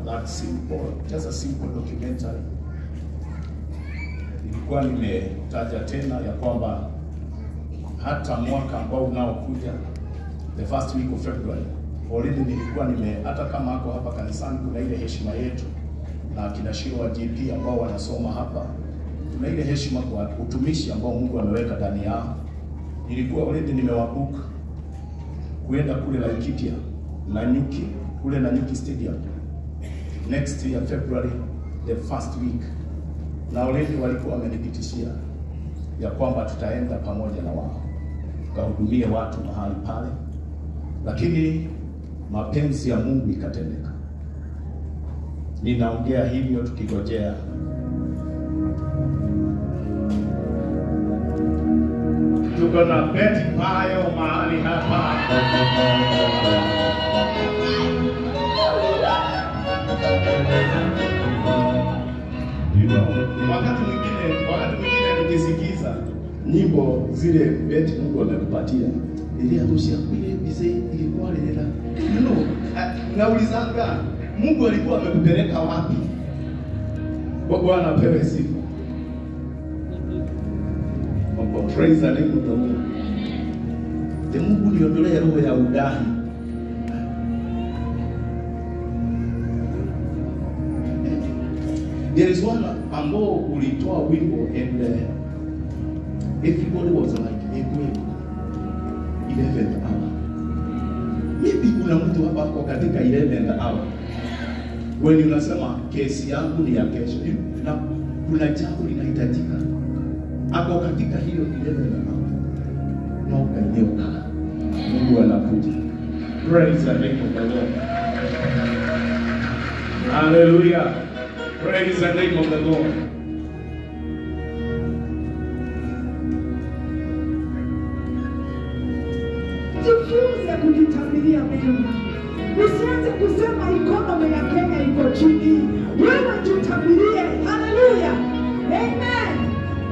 that simple, just a simple documentary. Nilikuwa nimetaja tena ya kwamba hata mwaka ambao unaokuja, the first week of February, already nilikuwa hata kama hako hapa kanisani kuna ile heshima yetu na kina Shiro wa GP ambao wanasoma hapa, kuna ile heshima kwa utumishi ambao Mungu ameweka ndani yao. Nilikuwa already nimewabuka kuenda kule Laikipia Nanyuki, kule Nanyuki Stadium next year February the first week, na already walikuwa wamenipitishia ya kwamba tutaenda pamoja na wao tukahudumie watu mahali pale, lakini mapenzi ya Mungu ikatendeka. Ninaongea hivyo tukigojea tuko na Betty Payo mahali hapa. Wakati mwingine nikisikiza nyimbo zile Betty Mungu amekupatia, ili atushia kule bize ilikuwa lela. Naulizanga Mungu alikuwa amekupeleka wapi? Bwana apewe sifa. Praise the name of the Lord. The Mungu niondolea roho ya udahi. There is one ambao ulitoa wimbo and everybody was like, "Ekwe, 11th hour." Maybe kuna mtu hapa kwa katika 11th hour. When unasema kesi yangu ni ya kesho, na kuna jambo linahitajika. Ako katika hiyo 11th hour. Na ukanyeuka. Mungu anakuja. Praise the name of the Lord. Hallelujah. Praise the name of the Lord. Jifunze kujitabiria mema. Usianze kusema economy ya Kenya iko chini. Wewe jitabirie. Hallelujah. Amen.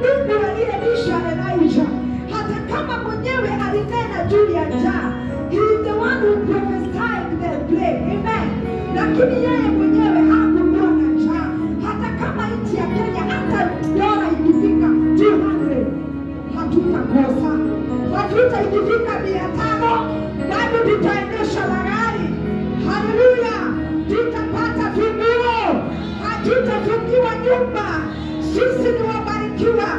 Mungu aliyelisha Elijah, hata kama mwenyewe alinena juu ya njaa, he is the one who prophesied the plague. Amen. Lakini yeye mwenyewe hakuwa na njaa. Hata kama nchi ya Kenya hata dola ikifika 200 hatutakosa. Mafuta ikifika 500 bado tutaendesha magari. Hallelujah. Tutapata funguo. Hatutafungiwa nyumba. Sisi ni wabarikiwa.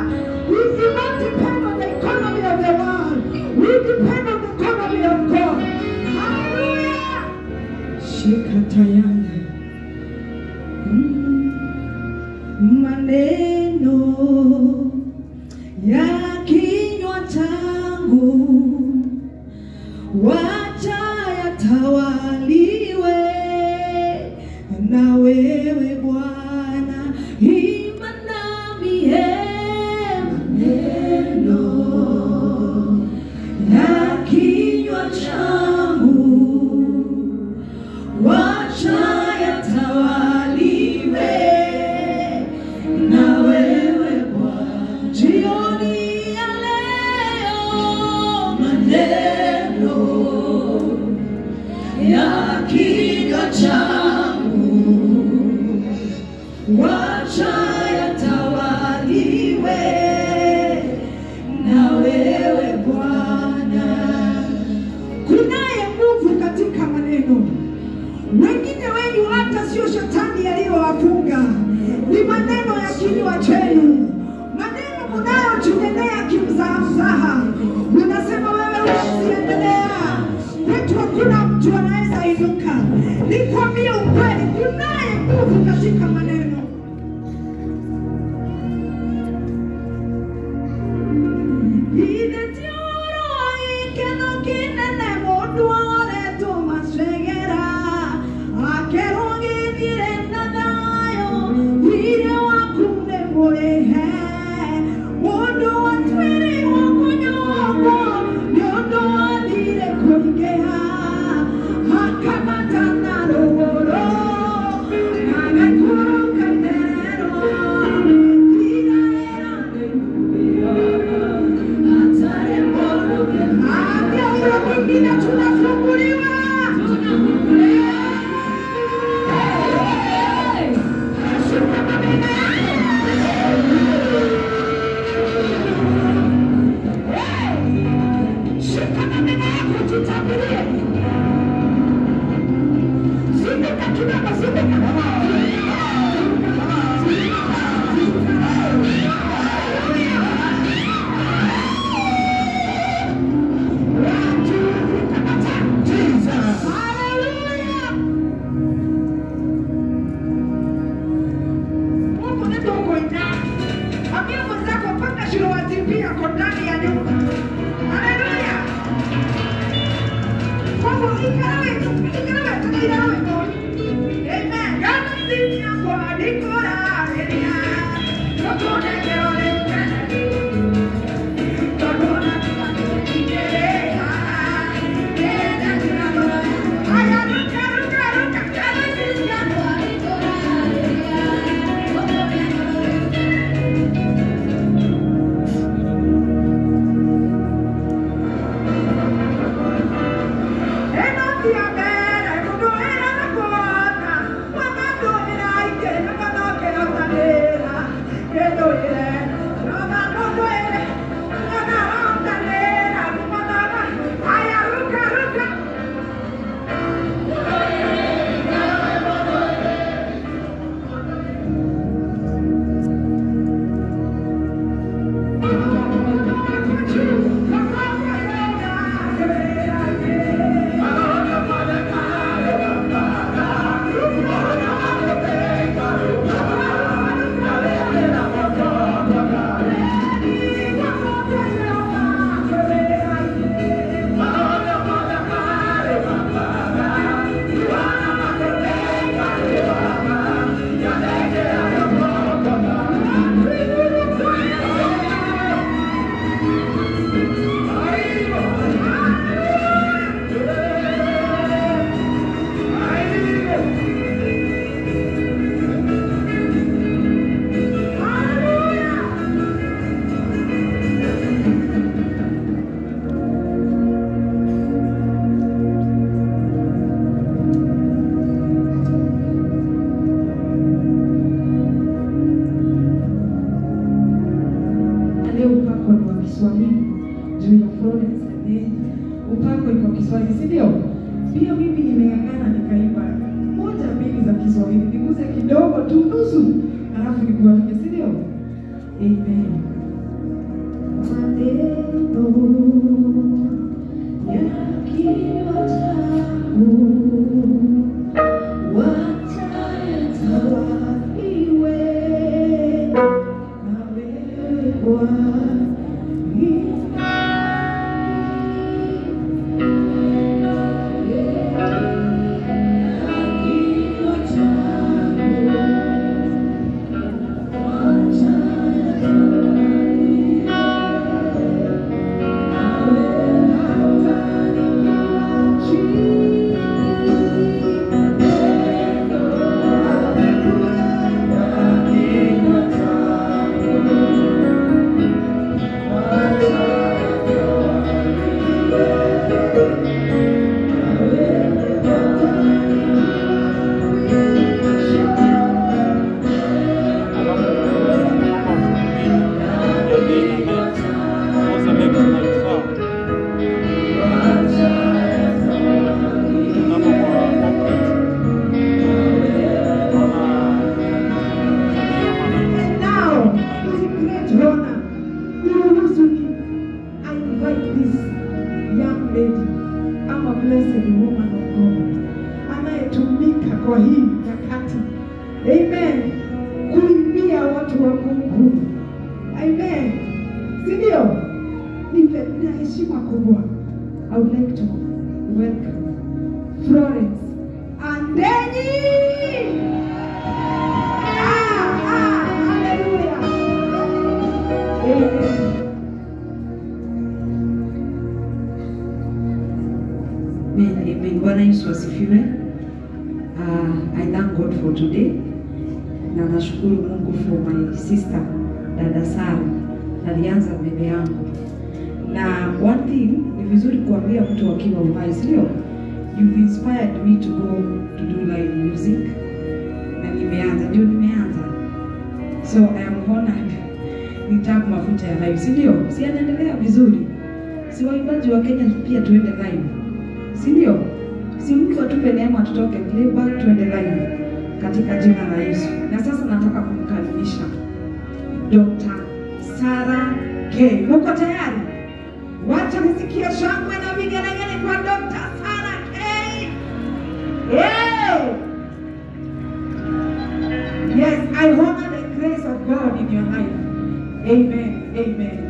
We do not depend on the economy of the world. We depend on the economy of God. Hallelujah. Shika tayari. Maneno ya kinywa changu wacha yatawaliwe na wewe Bwana. Wengine wenu hata sio shetani yaliyowafunga, ni maneno ya kinywa chenu. Maneno mnayojinenea kimzaha. Unasema wewe usiendelea. Kwetu hakuna mtu anaweza inuka. Nikwambie ukweli, kunaye nguvu katika maneno. Hakama tana roro, na You've inspired me to go to do live music. Na nimeanza. So I am honored. Nitaka mafuta ya live, si ndio? Si anaendelea vizuri. Si waimbaji wa Kenya pia tuende live. Si ndio? Si Mungu atupe neema tutoke playback tuende live katika jina la Yesu. Na sasa nataka kumkaribisha Dr. Sarah K. Mko tayari? Wacha nisikie shangwe na vigelegele kwa Dr. Sarah K. Yeah. Yes, I honor the grace of God in your life. Amen. Amen.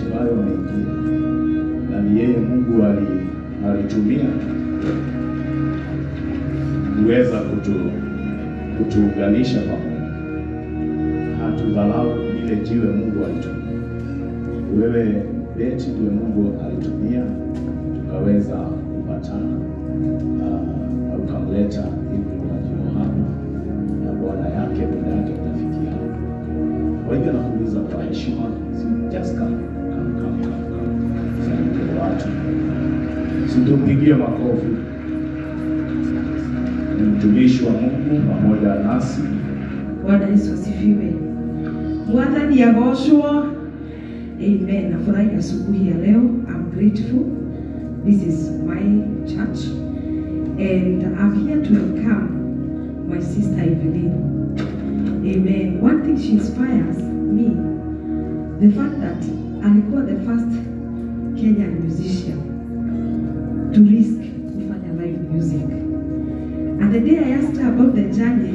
Ambayo ameingia na ni yeye Mungu alitumia kuweza kutuunganisha pamoja. Hatudhalau ile jiwe Mungu alitumia. Wewe Beti ndiye Mungu alitumia tukaweza kupatana na ukamleta hivi unajua hapa na bwana yake tunafikia. Kwa hivyo nakuuliza kwa heshima, just come. Watu situmpigie makofi. Ni mtumishi wa Mungu pamoja nasi. Bwana Yesu asifiwe. Bwana ni agoshwa. Amen. Nafurahi asubuhi ya leo. I'm grateful. This is my church and I'm here to welcome my sister Evelyn. Amen. One thing she inspires me, the fact that alikuwa the first Kenyan musician to risk kufanya live music. And the day I asked her about the journey,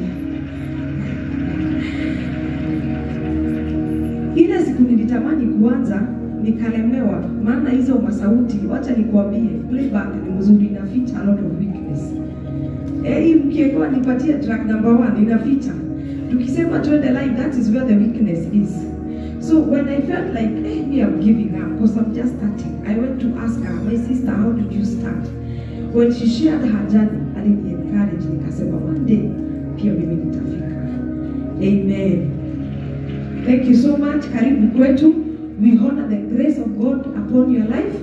ile siku nilitamani kuanza nikalemewa, maana hizo masauti, wacha nikuambie, playback ni mzuri, inaficha a lot of weakness. Hii mkiekwa nipatie track number 1 inaficha. Tukisema twende live, that is where the weakness is. So when I felt like, hey, me I'm giving up because I'm just starting, I went to ask her, my sister, how did you start? When she shared her journey, I didn't encourage, nikasema one day, pia mimi nitafika. Amen. Thank you so much. Karibu kwetu. We honor the grace of God upon your life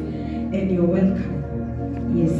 and you're welcome. Yes.